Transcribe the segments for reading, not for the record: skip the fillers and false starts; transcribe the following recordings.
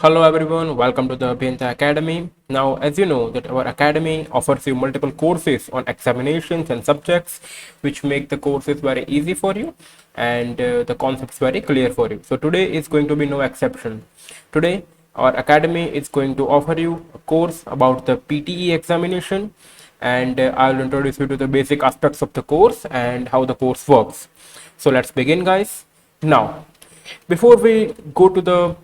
Hello everyone, welcome to the Bhenta Academy. Now, as you know that our academy offers you multiple courses on examinations and subjects which make the courses very easy for you and the concepts very clear for you. So today is going to be no exception. Today our academy is going to offer you a course about the PTE examination and I'll introduce you to the basic aspects of the course and how the course works. So let's begin guys. Now, before we go to the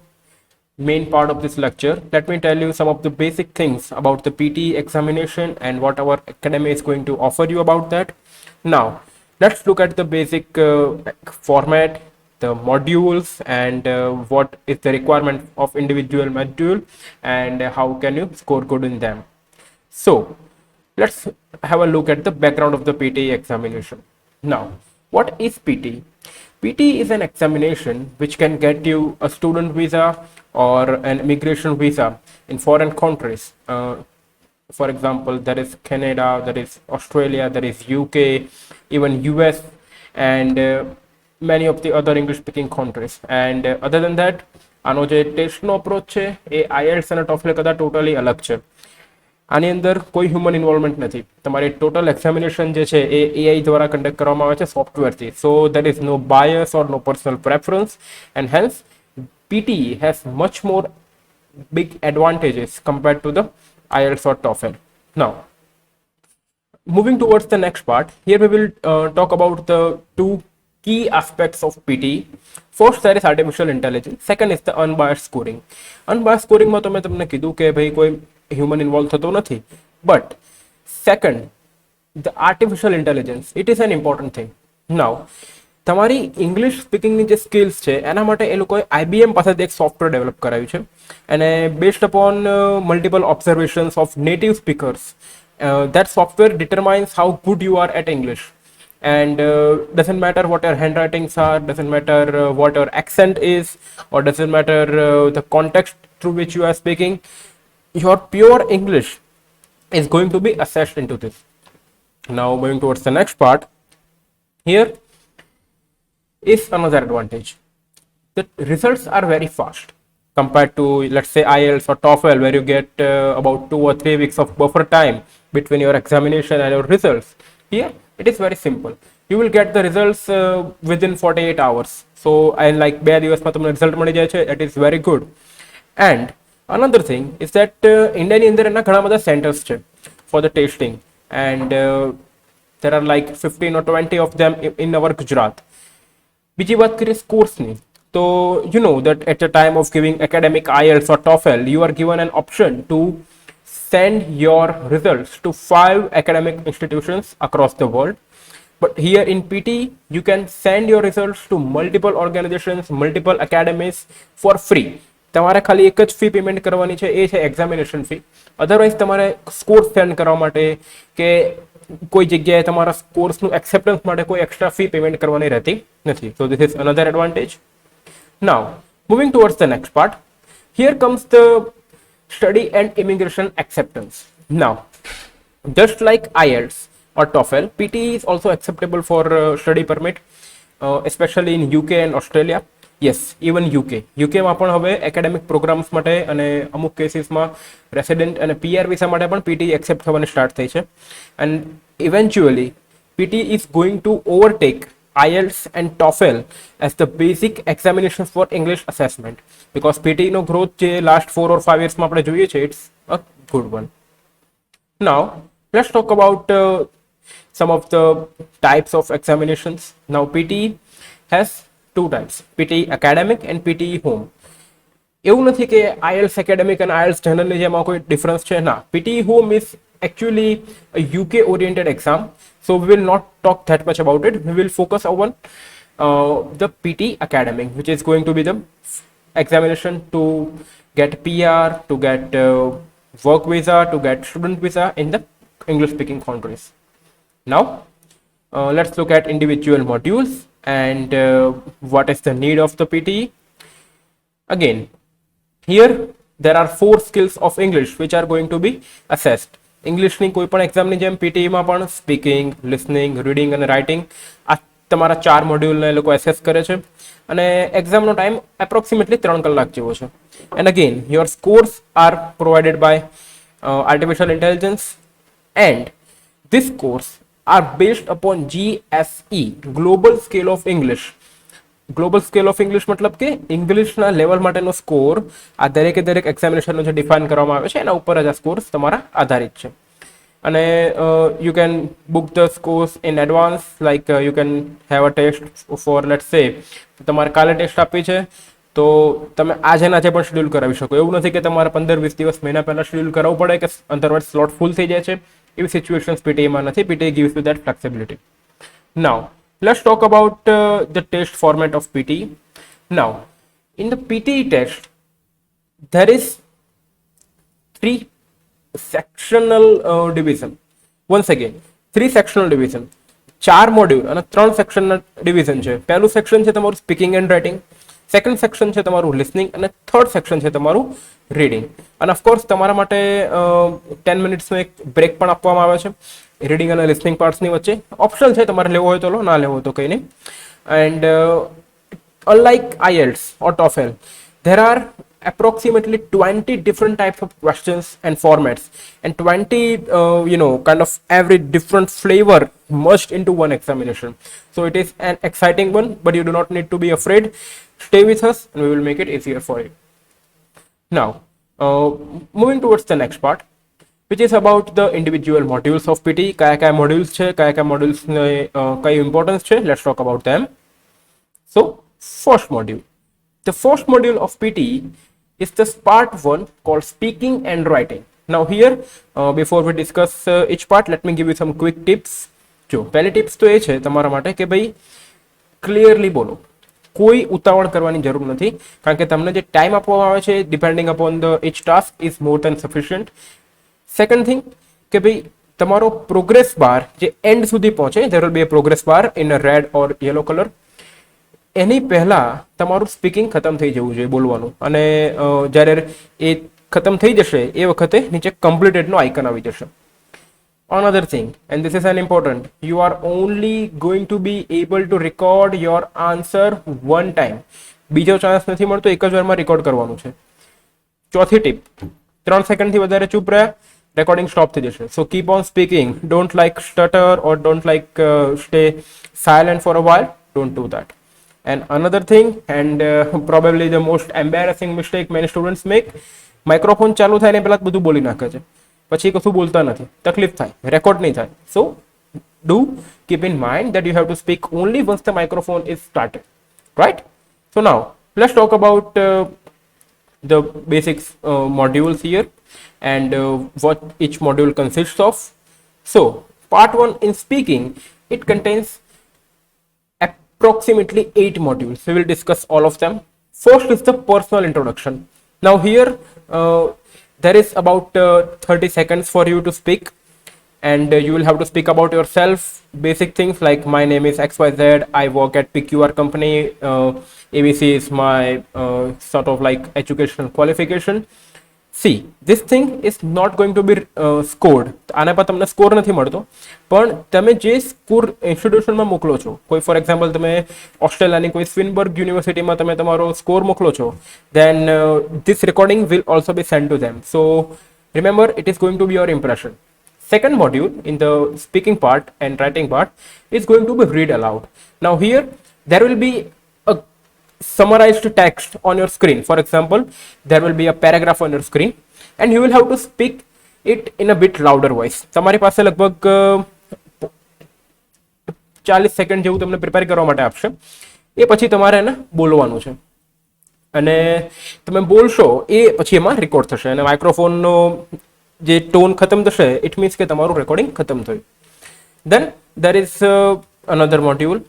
main part of this lecture, let me tell you some of the basic things about the PTE examination and what our academy is going to offer you about that. Now, let's look at the basic format, the modules, and what is the requirement of individual module and how can you score good in them. So, let's have a look at the background of the PTE examination. Now, what is PTE? PTE is an examination which can get you a student visa or an immigration visa in foreign countries. For example, there is Canada, there is Australia, there is UK, even US, and many of the other English speaking countries. And other than that, આનો જે ટેસ્ટનો approach છે એ IELTS અને TOEFL કરતાં totally અલગ છે. આની અંદર કોઈ હ્યુમન ઇન્વોલ્વમેન્ટ નથી. તમારી ટોટલ એક્ઝામિનેશન જે છે એ AI દ્વારા કન્ડક્ટ કરવામાં આવે છે સોફ્ટવેરથી. So there is no bias or no personal preference and hence PTE has much more big advantages compared to the IELTS or TOEFL. Now, moving towards the next part, here we will talk about the two key aspects of PTE. First, there is artificial intelligence. Second is the unbiased scoring. Unbiased scoring માં તો મેં તમને કીધું કે ભાઈ કોઈ human involved થતો નથી. But second, the artificial intelligence, it is an important thing. Now, તમારી ઇંગ્લિશ સ્પીકિંગની જે સ્કિલ્સ છે એના માટે એ લોકોએ IBM પાસેથી એક સોફ્ટવેર ડેવલપ કરાવ્યું છે અને based upon multiple observations of native speakers that software determines how good you are at English. And doesn't matter what your handwritings are, doesn't matter what your accent is, or doesn't matter the context through which you are speaking, your pure English is going to be assessed into this. Now moving towards the next part, here is another advantage. The results are very fast compared to, let's say, IELTS or TOEFL, where you get about 2 or 3 weeks of buffer time between your examination and your results. Here, it is very simple. You will get the results within 48 hours. So, and like 2 દિવસમાં તમને result મળી જાય છે, it is very good. And another thing is that Indiaની અંદર એના ઘણા બધા centers છે for the testing, and there are like 15 or 20 of them in our Gujarat. બીજી વાત કરીએ સ્કોર્સની, તો you know that at the time of giving academic IELTS or TOEFL, you are given an option to send your results to 5 academic institutions across the world. But here in PTE, you can send your results to multiple organizations, multiple academies for free. તમારે ખાલી એક જ fee payment કરવાની છે, એ છે examination fee. Otherwise તમારે scores send કરવા માટે કે કોઈ જગ્યાએ તમારા કોર્સનું એક્સેપ્ટન્સ માટે કોઈ એક્સ્ટ્રા ફી પેમેન્ટ કરવાની રહેતી નથી. So this is another advantage. Now, moving towards the next part, here comes the study and immigration acceptance. Now, just like IELTS or TOEFL, PTE is also acceptable for study permit, especially in UK and Australia. Yes, even UK માં પણ હવે academic programs માટે અને અમુક કેસીસમાં resident અને PR visa માટે પણ PTE accept થવાની સ્ટાર્ટ થઈ છે. And eventually, PTE is going to overtake IELTS and TOEFL as the basic examinations for English assessment, because PTE no growth જે last 4 or 5 years માં આપણે જોઈએ છે, it's a good one. Now, let's talk about some of the types of examinations. Now, PTE has 2 types, PTE academic and PTE home. એવું નથી કે IELTS academic and IELTS generally જેમાં કોઈ difference છે, ના. PTE home is actually a UK oriented exam, so we will not talk that much about it. We will focus on the PTE academic, which is going to be the examination to get PR, to get work visa, to get student visa in the English speaking countries. Now, let's look at individual modules and what is the need of the PTE. Again, here there are 4 skills of English which are going to be assessed. ઇંગ્લિશની કોઈ પણ એક્ઝામની જેમ PTEમાં પણ speaking, listening, reading અને writing આ તમારા 4 મોડ્યુલને એ લોકો એસેસ કરે છે અને એક્ઝામનો ટાઈમ એપ્રોક્સિમેટલી 3 કલાક જેવો છે. And again, your scores are provided by artificial intelligence, and these scores are based upon GSE, Global Scale of English. Global scale of English મતલબ કે ઇંગ્લિશના લેવલ માટેનો સ્કોર આ દરેક એક્ઝામિનેશનનો જે ડિફાઇન કરવામાં આવે છે એના ઉપર જ આ સ્કોર્સ તમારા આધારિત છે. અને you can book the scores in advance, like you can have a test for let's say તમારે કાલે ટેસ્ટ આપવી છે તો તમે આજે પણ શેડ્યુલ કરાવી શકો. એવું નથી કે તમારે 15-20 દિવસ મહિના પહેલા શેડ્યુલ કરાવવું પડે કે અધરવાઇઝ સ્લોટ ફૂલ થઈ જાય છે. એવી સિચ્યુએશન્સ પીટીએમાં નથી. PTA gives you that flexibility. Now, let's talk about the test format of PTE. Now, in the PTE test, there is 3 sectional division. Once again, 3 sectional division. 4 module અને 3 સેક્શનના division છે. પહેલું section છે તમારું speaking and writing, second section છે તમારું listening, અને third section છે તમારું રીડિંગ. અને ઓફકોર્સ તમારા માટે 10 મિનિટ્સનો એક બ્રેક પણ આપવામાં આવે છે રીડિંગ અને લિસનિંગ પાર્ટ્સની વચ્ચે. ઓપ્શનલ છે, તમારે લેવો હોય તો લો, ના લેવો હોય તો કંઈ નહીં. And unlike IELTS or TOEFL, there are approximately 20 different types of questions and formats, and 20 kind of every different flavor merged into one examination. So it is an exciting one, but you do not need to be afraid. Stay with us and we will make it easier for you. Now, moving towards the next part, which is about the individual modules of PTE. kaya modules છે, kaya modules ને કઈ importance છે, let's talk about them. So, first module. The first module of PTE is this part 1 called speaking and writing. Now here, before we discuss each part, let me give you some quick tips. જો પહેલી tips તો એ છે તમારા માટે કે ભાઈ clearly બોલો, કોઈ ઉતાવળ કરવાની જરૂર નથી, કારણ કે તમને જે ટાઈમ આપવામાં આવે છે depending upon the each task is more than sufficient. Second thing કે ભાઈ તમારો પ્રોગ્રેસ બાર જે એન્ડ સુધી પહોંચે, there will be a progress bar in a red or yellow color. એની પહેલા તમારું સ્પીકિંગ ખતમ થઈ જવું જોઈએ બોલવાનું, અને જ્યારે એ ખતમ થઈ જશે એ વખતે નીચે કમ્પ્લીટેડનો આઇકન આવી જશે. Another thing, and this is an important, you are only going to be able to record your answer one time. બીજો ચાન્સ નથી મળતો, એક જ વારમાં રેકોર્ડ કરવાનું છે. ચોથી ટીપ, 3 સેકન્ડથી વધારે ચૂપ રહ્યા, રેકોર્ડિંગ સ્ટોપ થઈ જશે. So keep on speaking, don't like stutter or don't like stay silent for a while, don't do that. And another thing, and probably the most embarrassing mistake many students make, microphone ચાલુ થાય ને પહેલા જ બધું બોલી નાખે છે, પછી કશું બોલતા નથી, તકલીફ થાય, રેકોર્ડ નહીં થાય. સો do keep in mind that you have to speak only once the microphone is started, right? So now let's talk about the basics modules here, and what each module consists of. So part 1 in speaking, it contains approximately 8 modules. We will discuss all of them. First is the personal introduction. Now here there is about 30 seconds for you to speak, and you will have to speak about yourself, basic things like my name is XYZ, I work at PQR company, ABC is my sort of like educational qualification. See, this thing is not going to be scored. આના પર તમને score નથી મળતો, પણ તમે જે score ઇન્સ્ટિટ્યુશનમાં મોકલો છો, કોઈ ફોર એક્ઝામ્પલ તમે ઓસ્ટ્રેલિયાની કોઈ સ્વિનબર્ગ યુનિવર્સિટીમાં તમે તમારો સ્કોર મોકલો છો, then this recording will also be sent to them. So remember, it is going to be your impression. Second module in the speaking part and writing part is going to be read aloud. Now here there will be a summarized text on your screen. For example, there will be a paragraph on your screen, and you will have to speak it in a bit louder voice. તમારી પાસે લગભગ 40 second જેવું તમને prepare કરવા માટે આપશે, એ પછી તમારે એને બોલવાનું છે, અને તમે બોલશો એ પછી એમાં રેકોર્ડ થશે, અને માઇક્રોફોનનો જે ટોન ખતમ થશે, ઇટ મીન્સ કે તમારું રેકોર્ડિંગ ખતમ થયું. Then there is another module,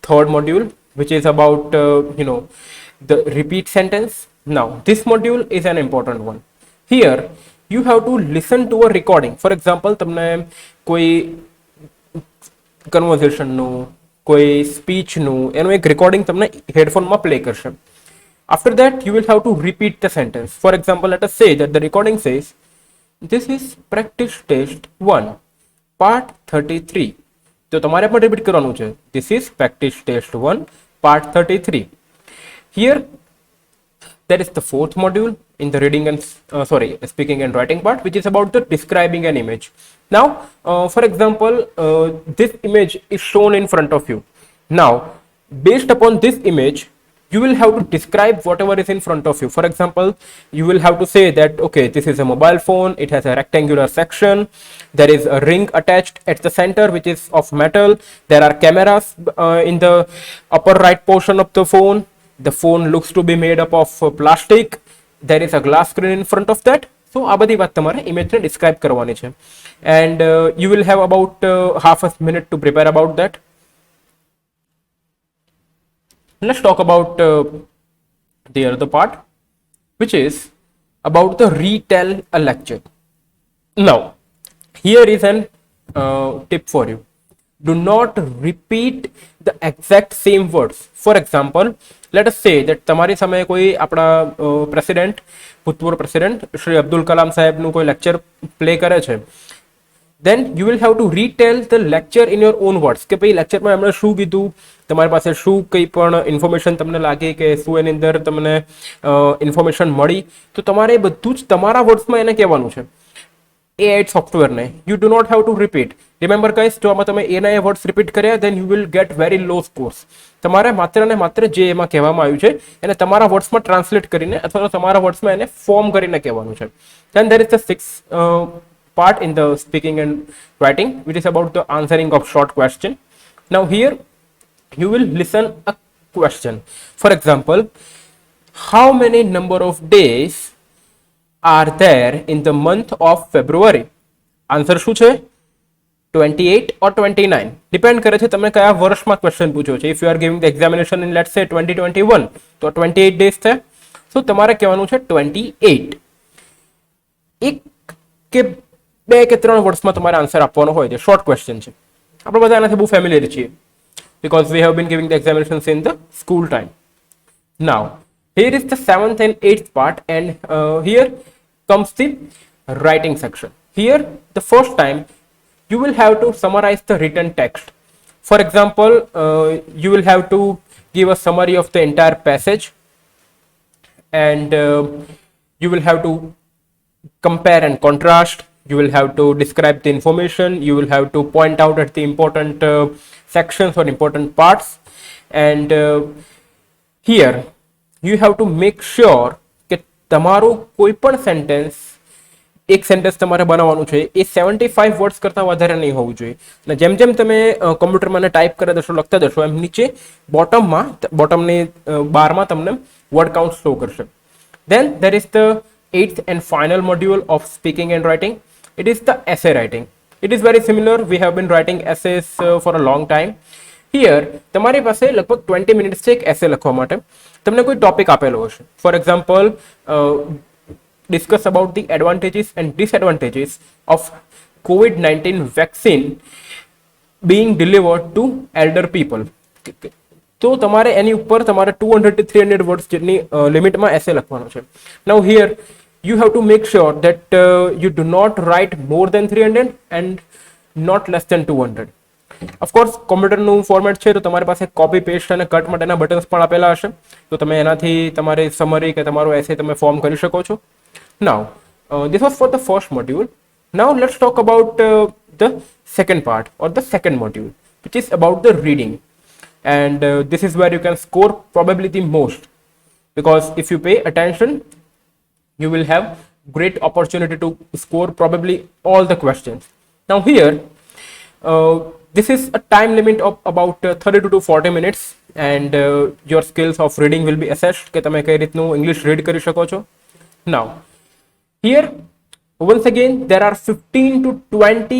third module, which is about the repeat sentence. Now this module is an important one. Here you have to listen to a recording. For example, તમને કોઈ કન્વર્ઝેશનનું, કોઈ સ્પીચનું એનું એક recording તમને હેડફોનમાં play કરશે. After that you will have to repeat the sentence. For example, let us say that the recording says, this is practice test 1 part 33. તો તમારે પણ રિપીટ કરવાનું છે, this is practice test 1 part 33. Here There is the fourth module in the reading and speaking and writing part, which is about the describing an image. Now, for example, this image is shown in front of you. Now, based upon this image, you will have to describe whatever is in front of you. For example, you will have to say that, okay, this is a mobile phone, it has a rectangular section, there is a ring attached at the center which is of metal, there are cameras in the upper right portion of the phone looks to be made up of plastic, there is a glass screen in front of that. So આ બધી વાત તમારે ઇમેજને describe કરવાની છે, and you will have about half a minute to prepare about that. Let's talk about the other part, which is about the retell a lecture. Now, here is an tip for you. Do not repeat the exact same words. For example, let us say that તમારી સામે કોઈ આપણા president, ભૂતપૂર્વ president Shri Abdul Kalam સાહેબનું કોઈ lecture play કરે છે. Then you will have to retell the lecture in your own words કે ભાઈ લેક્ચરમાં એમણે શું કીધું, તમારી પાસે શું કંઈ પણ ઇન્ફોર્મેશન તમને લાગે કે શું એની અંદર તમને ઇન્ફોર્મેશન મળી, તો તમારે બધું જ તમારા વર્ડ્સમાં એને કહેવાનું છે. AI સોફ્ટવેરને you do not have to repeat. Remember guys, જો આમાં તમે એના એ વર્ડ્સ રિપીટ કર્યા, then you will get very low scores. તમારે માત્ર ને માત્ર જે એમાં કહેવામાં આવ્યું છે એને તમારા વર્ડ્સમાં ટ્રાન્સલેટ કરીને અથવા તો તમારા વર્ડ્સમાં એને ફોર્મ કરીને કહેવાનું છે. Then there is the sixth part in the speaking and writing, which is about the answering of short question. Now here you will listen a question. For example, how many number of days are there in the month of February? Answer શું છે? 28 or 29. Depend કરે છે તમે કયા વર્ષમાં question પૂછો છે. If you are giving the examination in let's say 2021, તો 28 days છે. So તમારે કહેવાનું છે 28. એક કે બે કે ત્રણ વર્ષમાં તમારે આન્સર આપવાનો હોય છે. શોર્ટ ક્વેશ્ચન છે. આપણે બધા એનાથી બહુ ફેમિલિયર છીએ because we have been giving the examinations in the school time. Now, here is the 7th and 8th part, and here comes the writing section. Here, the first time, you will have to summarize the written text. For example, you will have to give a summary of the entire passage, and you will have to compare and contrast. You will have to describe the information. You will have to point out at the important sections or important parts. And here you have to make sure કે તમારું કોઈ પણ sentence, એક sentence તમારે બનાવવાનું છે એ 75 words કરતાં વધારે નહીં હોવું જોઈએ. અને જેમ જેમ તમે કમ્પ્યુટરમાં ટાઈપ કરતા જશો, લખતા જશો, એમ નીચે બોટમની બારમાં તમને વર્ડ કાઉન્ટ શો કરશે. Then there is the 8th and final module of speaking and writing. It is the essay writing. It is very similar. We have been writing essays for a long time. Here, તમારી પાસે લગભગ 20 minutes છે એક એસે લખવા માટે. તમને કોઈ topic આપેલો હશે. For example, discuss about the advantages and disadvantages of COVID-19 vaccine being delivered to elder people. તો તમારે એની ઉપર તમારે 200 to 300 વર્ડ્સ જેટલી લિમિટમાં એસે લખવાનો છે. Now here you have to make sure that you do not write more than 300 and not less than 200. Of course, કોમ્પ્યુટરનું format છે તો તમારી પાસે કોપી પેસ્ટ અને કટ માટેના બટન્સ પણ આપેલા હશે, તો તમે એનાથી તમારી સમરી કે તમારું એસે તમે ફોર્મ કરી શકો છો. Now, this was for the first module. Now let's talk about the second part or the second module, which is about the reading. And this is where you can score probably the most, because if you pay attention, you will have great opportunity to score probably all the questions. Now here, this is a time limit of about 32 to 40 minutes, and your skills of reading will be assessed કે તમે કઈ રીતનું English read કરી શકો છો. Now, here, once again, there are 15 to 20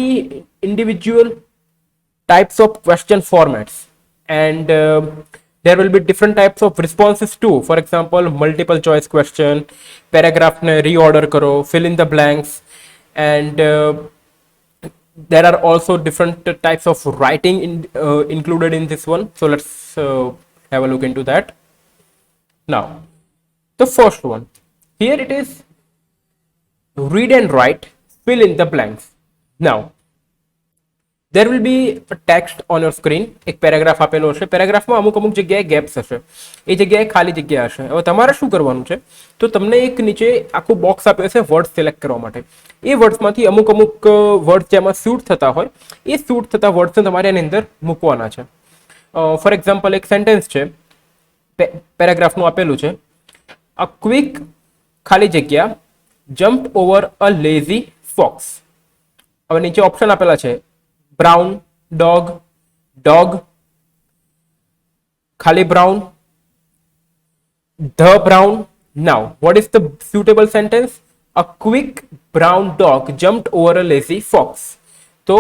individual types of question formats, and there will be different types of responses too. For example, multiple choice question, paragraph ne reorder karo, fill in the blanks, and there are also different types of writing included in this one. So let's have a look into that. Now, the first one, here it is read and write, fill in the blanks. Now, there will be a text on your screen. એક paragraph આપેલો હશે, પેરેગ્રાફમાં અમુક જગ્યાએ gaps હશે, એ જગ્યાએ ખાલી જગ્યા હશે. હવે તમારે શું કરવાનું છે, તો તમને એક નીચે આખું બોક્સ આપ્યો છે વર્ડ સિલેક્ટ કરવા માટે. એ વર્ડ્સમાંથી અમુક વર્ડ જેમાં સ્યુટ થતા હોય, એ સ્યુટ થતા વર્ડ્સને તમારે એની અંદર મૂકવાના છે. ફોર એક્ઝામ્પલ એક સેન્ટેન્સ છે, પેરેગ્રાફનું આપેલું છે, અ ક્વિક ખાલી જગ્યા jump over a lazy fox. હવે નીચે ઓપ્શન આપેલા છે, brown dog ખાલી brown, the brown. Now what is the suitable sentence? A quick brown dog jumped over a lazy fox. So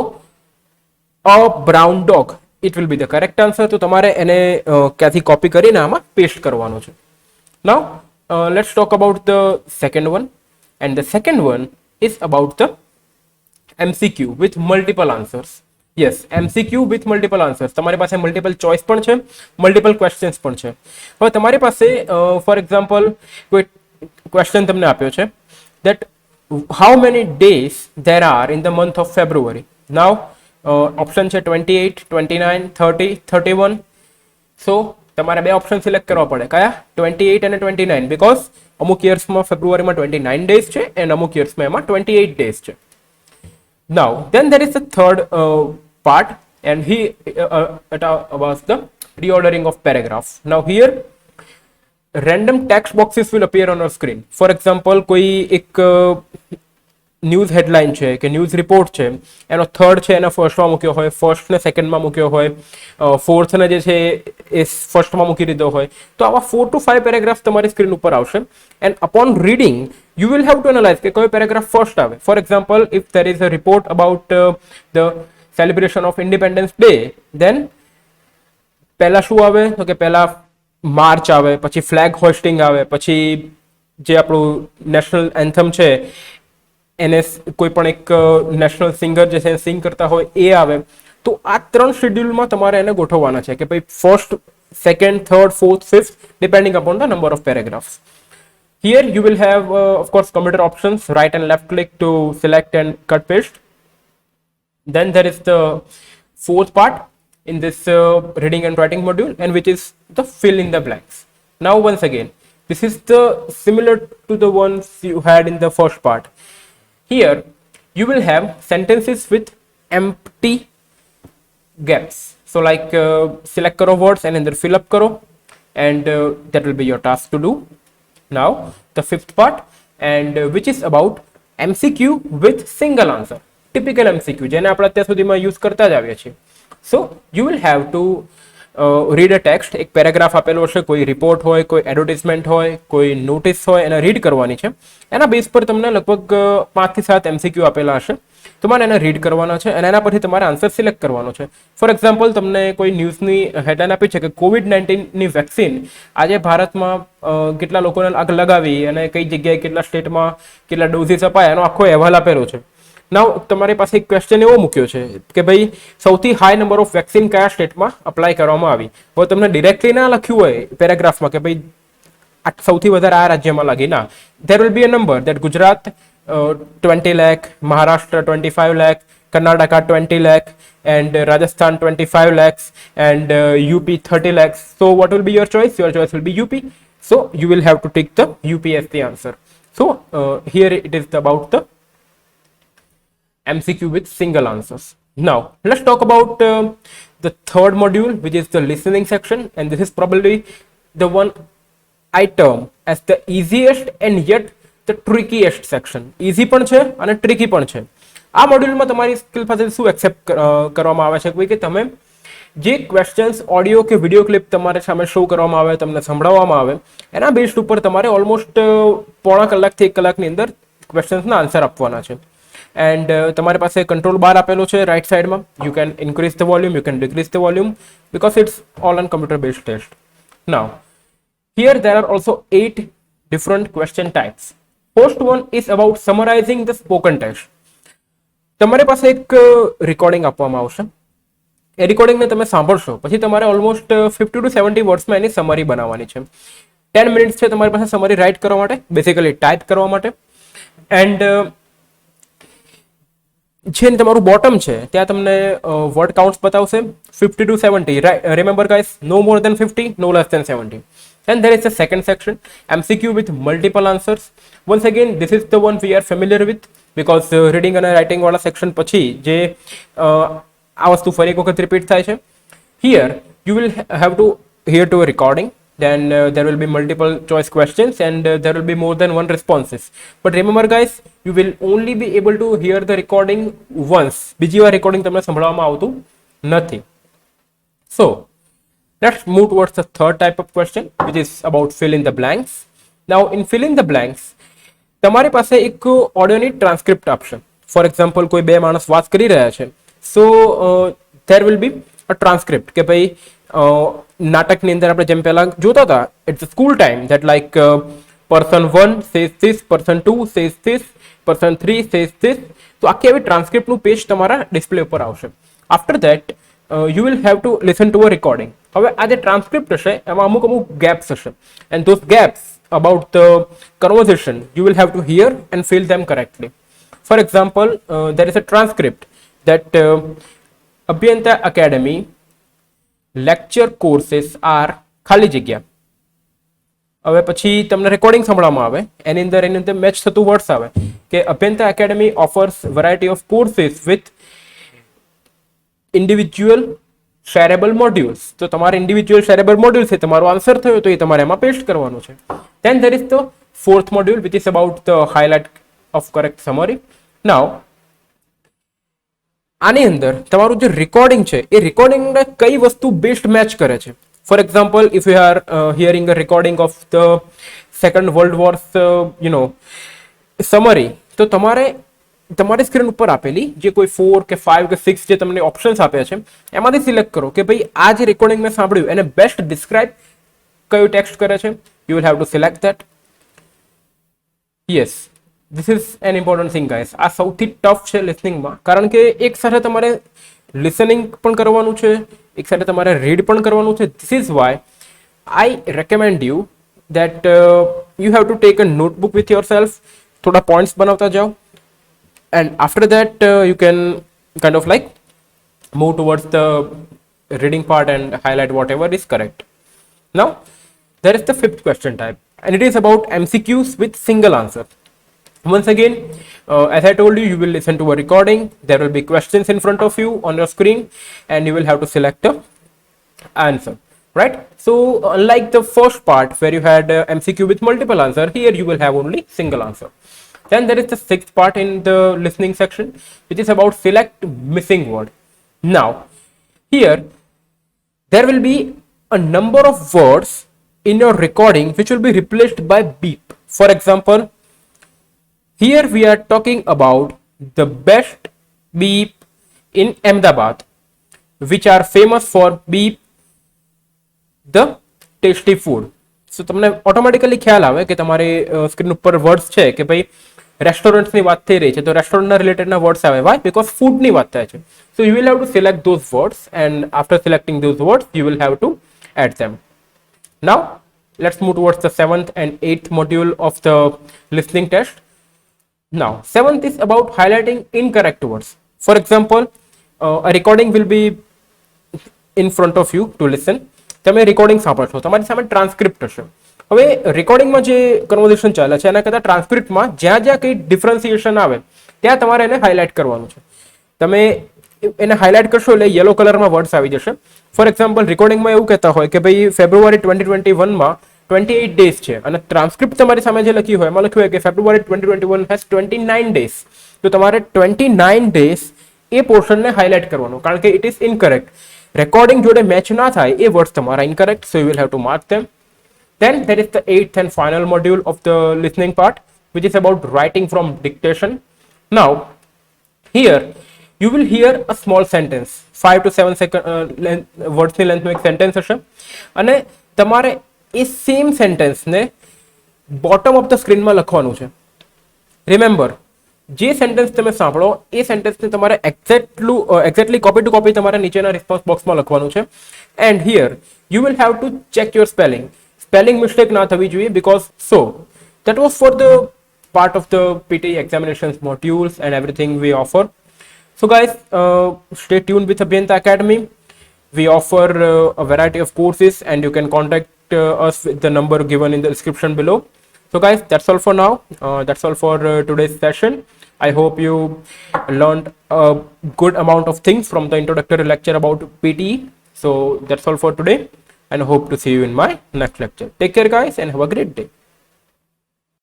a brown dog, it will be the correct answer. તો તમારે એને ક્યાંથી copy કરીને આમાં paste કરવાનું છે. Now let's talk about the second one, and the second one is about the MCQ with multiple answers. Yes, MCQ with multiple answers. તમારી પાસે મલ્ટિપલ ચોઇસ પણ છે, મલ્ટિપલ ક્વેશ્ચન્સ પણ છે. હવે તમારી પાસે ફોર એક્ઝામ્પલ કોઈ ક્વેશ્ચન તમને આપ્યો છે, that how many days there are in the month of February. Now option છે 28, 29, 30, 31. સો તમારે બે ઓપ્શન સિલેક્ટ કરવા પડે. કયા? 28 અને 29, બીકોઝ અમુક યર્સમાં ફેબ્રુઆરીમાં 29 ડેઝ છે અને અમુક યર્સમાં એમાં 28 ડેઝ છે. Now then there is a third part, and it was the reordering of paragraph. Now here random text boxes will appear on our screen. For example, કોઈ એક ન્યૂઝ હેડલાઇન છે કે ન્યૂઝ રિપોર્ટ છે, એનો third છે એને ફર્સ્ટમાં મૂક્યો હોય, ફર્સ્ટને સેકન્ડમાં મૂક્યો હોય, ફોર્થને જે છે એ ફર્સ્ટમાં મૂકી દીધો હોય. તો આવા 4 to 5 પેરેગ્રાફ તમારી સ્ક્રીન ઉપર આવશે, and upon reading you will have to analyze કે કયો પેરેગ્રાફ ફર્સ્ટ આવે. For example, if there is a report about the celebration of Independence Day, then પહેલા શું આવે, તો કે પહેલા માર્ચ આવે, પછી ફ્લેગ હોસ્ટિંગ આવે, પછી જે આપણું નેશનલ એન્થમ છે એને કોઈ પણ એક નેશનલ સિંગર જે છે સિંગ કરતા હોય એ આવે. તો આ 3 શેડ્યુલમાં તમારે એને ગોઠવવાના છે કે ભાઈ first, second, third, fourth, fifth, depending upon the number of paragraphs. Here you will have of course computer options, right and left click to select and cut paste. Then there is the fourth part in this reading and writing module, and which is the fill in the blanks. Now once again, this is the similar to the ones you had in the first part. Here you will have sentences with empty gaps. So like select karo words and then fill up karo, and that will be your task to do. Now the fifth part, and which is about MCQ with single answer. Typical MCQ જેને આપણે અત્યાર સુધીમાં use કરતા જ આવ્યા છીએ. So you will have to read a text. એક paragraph આપેલો હશે, કોઈ રિપોર્ટ હોય, કોઈ એડવર્ટાઇઝમેન્ટ હોય, કોઈ નોટિસ હોય, એને રીડ કરવાની છે. એના બેઝ પર તમને લગભગ 5 થી 7 MCQ આપેલા હશે. તમારે એને રીડ કરવાના છે અને એના પરથી તમારે આન્સર સિલેક્ટ કરવાનો છે. ફોર એક્ઝામ્પલ, તમને કોઈ ન્યૂઝની હેડલાઇન આપી છે કે COVID-19ની વેક્સિન આજે ભારતમાં કેટલા લોકોને લગાવી અને કઈ જગ્યાએ કેટલા સ્ટેટમાં કેટલા ડોઝીસ અપાયા, એનો આખો અહેવાલ આપેલો છે. નાઉ તમારી પાસે એક ક્વેશ્ચન એવો મૂક્યો છે કે ભાઈ સૌથી હાઈ નંબર ઓફ વેક્સિન કયા સ્ટેટમાં અપ્લાય કરવામાં આવી. હવે તમને ડિરેક્ટલી ના લખ્યું હોય પેરેગ્રાફમાં કે ભાઈ સૌથી વધારે આ રાજ્યમાં લાગી, ના. There will be a number that Gujarat 20 lakh, Maharashtra 25 lakh, Karnataka 20 lakh, and Rajasthan 25 lakhs, and UP 30 lakhs. So what will be your choice? Your choice will be UP. So you will have to take the UP as the answer. So here it is about the MCQ with single answers. Now let's talk about the third module, which is the listening section, and this is probably the one I term as the easiest and yet the trickiest section. Easy પણ છે અને tricky પણ છે. આ મોડ્યુલમાં તમારી skill પાસે શું એક્સેપ્ટ કરવામાં આવે છે કે તમે જે ક્વેશ્ચન્સ ઓડિયો કે વિડીયો ક્લિપ તમારે સામે શો કરવામાં આવે, તમને સંભળાવવામાં આવે, એના બેઝ ઉપર તમારે ઓલમોસ્ટ પોણા કલાકથી 1 કલાકની અંદર ક્વેશ્ચન્સના આન્સર આપવાના છે. એન્ડ તમારી પાસે કંટ્રોલ બાર આપેલો છે રાઈટ સાઈડમાં. You can increase the volume, you can decrease the volume, because it's all on computer based test. Now here there are also 8 different question types. First one is about summarizing the spoken text. તમારી પાસે એક recording આપવામાં આવશે. એ રેકોર્ડિંગને તમે સાંભળશો પછી તમારે almost 50 to 70 વર્ડ્સમાં any summary બનાવવાની છે. 10 મિનિટ્સ છે તમારી પાસે સમરી રાઇટ કરવા માટે, બેસિકલી ટાઈપ કરવા માટે. એન્ડ છે ને તમારું બોટમ છે ત્યાં તમને વર્ડ કાઉન્ટ્સ બતાવશે 50 to 70, right? Remember guys, no more than 50, no less than 70. And there is a second section, MCQ with multiple answers. Once again, this is the one we are familiar with because reading and writing વાળા section પછી જે આ વસ્તુ ફરી એક વખત repeat થાય છે. Here you will have to hear to a recording, then there will be multiple choice questions and there will be more than one responses. But remember guys, you will only be able to hear the recording once. બીજી વાર recording તમને સંભળાવવામાં આવતું નથી. So let's move towards the third type of question, which is about fill in the blanks. Now in fill in the blanks, તમારી પાસે એક ઓડિયોની transcript આપશે. For example કોઈ બે માણસ વાત કરી રહ્યા છે, સો there will be a transcript કે ભાઈ નાટકની અંદર આપણે જેમ પહેલા જોતા હતા, it's a school time that like person 1 says this, person 2 says this, person 3 says this. તો આખી આવી ટ્રાન્સક્રિપ્ટનું પેજ તમારા ડિસ્પ્લે ઉપર આવશે. After that you will have to listen to a recording. હવે આ જે ટ્રાન્સક્રિપ્ટ હશે એમાં અમુક ગેપ્સ હશે, and those gaps about the conversation you will have to hear and fill them correctly. For example, there is a transcript that Abhyanta Academy lecture courses are ખાલી જગ્યા. હવે પછી તમને રેકોર્ડિંગ સંભળાવવામાં આવે, એની અંદર મેચ થતું વર્ડ્સ આવે કે Abhyanta academy offers variety of courses with individual shareable modules. તો તમારે ઇન્ડિવિજ્યુઅલ શેરેબલ મોડ્યુલ છે, તમારો આન્સર થયો તો એ તમારે એમાં પેસ્ટ કરવાનું છે. Then there is the fourth module which is about the highlight of correct summary. Now આની અંદર તમારું જે રેકોર્ડિંગ છે એ રેકોર્ડિંગને કઈ વસ્તુ બેસ્ટ મેચ કરે છે. For example, if you are hearing a recording of the second world wars summary, તો તમારે તમારી સ્ક્રીન ઉપર આપેલી જે કોઈ 4 કે 5 કે 6 જે તમને ઓપ્શન્સ આપ્યા છે એમાંથી સિલેક્ટ કરો કે ભાઈ આ જે રેકોર્ડિંગ મેં સાંભળ્યું એને બેસ્ટ ડિસ્ક્રાઇબ કયું ટેક્સ્ટ કરે છે. You will have to select that. Yes, this is an important thing guys. આ સૌથી ટફ છે લિસનિંગમાં, કારણ કે એક સાથે તમારે લિસનિંગ પણ કરવાનું છે, એક સાથે તમારે રીડ પણ કરવાનું છે. This is why I recommend you that you have to take a notebook with yourself. થોડા પોઈન્ટ્સ બનાવતા જાઓ, and after that you can kind of like move towards the reading part and highlight whatever is correct. Now there is the fifth question type, and it is about MCQs with single answer. Once again, as I told you, you will listen to a recording, there will be questions in front of you on your screen and you will have to select a answer, right? So unlike the first part where you had MCQ with multiple answer, here you will have only single answer. Then there is the sixth part in the listening section, which is about select missing word. Now here there will be a number of words in your recording which will be replaced by beep. For example, here we are talking about the best beep in Ahmedabad, which are famous for beep the tasty food. So તમને automatically ખ્યાલ આવે કે તમારી screen ઉપર words છે કે ભાઈ રેસ્ટોરન્ટ્સની વાત થઈ રહી છે તો રેસ્ટોરન્ટના રિલેટેડના વર્ડ્સ આવે. વાય? બીકોઝ ફૂડની વાત થાય છે. So you will have to select those words and after selecting those words you will have to add them. Now let's move towards the 7th and 8th module of the listening test. Now 7th is about highlighting incorrect words. For example, a recording will be in front of you to listen. તમે recording સાંભળશો, તમારી સામે transcript હશે. હવે રેકોર્ડિંગમાં જે conversion ચાલે છે એના કરતાં ટ્રાન્સક્રિપ્ટમાં જ્યાં જ્યાં કંઈ ડિફરન્સિએશન આવે ત્યાં તમારે એને હાઇલાઇટ કરવાનું છે. તમે એને હાઇલાઇટ કરશો એટલે યલો કલરમાં વર્ડ્સ આવી જશે. ફોર એક્ઝામ્પલ, રેકોર્ડિંગમાં એવું કહેતા હોય કે ભાઈ ફેબ્રુઆરી 2021માં 28 days છે અને ટ્રાન્સક્રિપ્ટ તમારી સામે જે લખ્યું હોય એમાં લખ્યું હોય કે ફેબ્રુઆરી 2021 હેઝ 29 days. તો તમારે 29 days એ પોર્શનને હાઇલાઇટ કરવાનું, કારણ કે ઇટ ઇઝ ઇનકરેક્ટ. રેકોર્ડિંગ જોડે મેચ ના થાય એ વર્ડ્સ તમારા incorrect, so you will have two mark them. Then there is the 8th and final module of the listening part, which is about writing from dictation. Now here you will hear a small sentence, 5 to 7 second words ની લેન્થનો એક sentence હશે અને તમારે એ same સેન્ટેન્સને bottom of the સ્ક્રીનમાં લખવાનું છે. Remember, જે sentence તમે સાંભળો એ સેન્ટેન્સને તમારે એક્ઝેક્ટલી કોપી ટુ કોપી તમારે નીચેના રિસ્પોન્સ બોક્સમાં લખવાનું છે. And here you will have to check your spelling. Spelling mistake ના થવી જોઈએ, because so that was for the part of the PTE examinations modules and everything we offer. So guys, stay tuned with Abhyanta Academy. We offer a variety of courses, and you can contact us with the number given in the description below. So guys, that's all for now. That's all for today's session. I hope you learned a good amount of things from the introductory lecture about PTE. So that's all for today, and I hope to see you in my next lecture. Take care guys, and have a great day.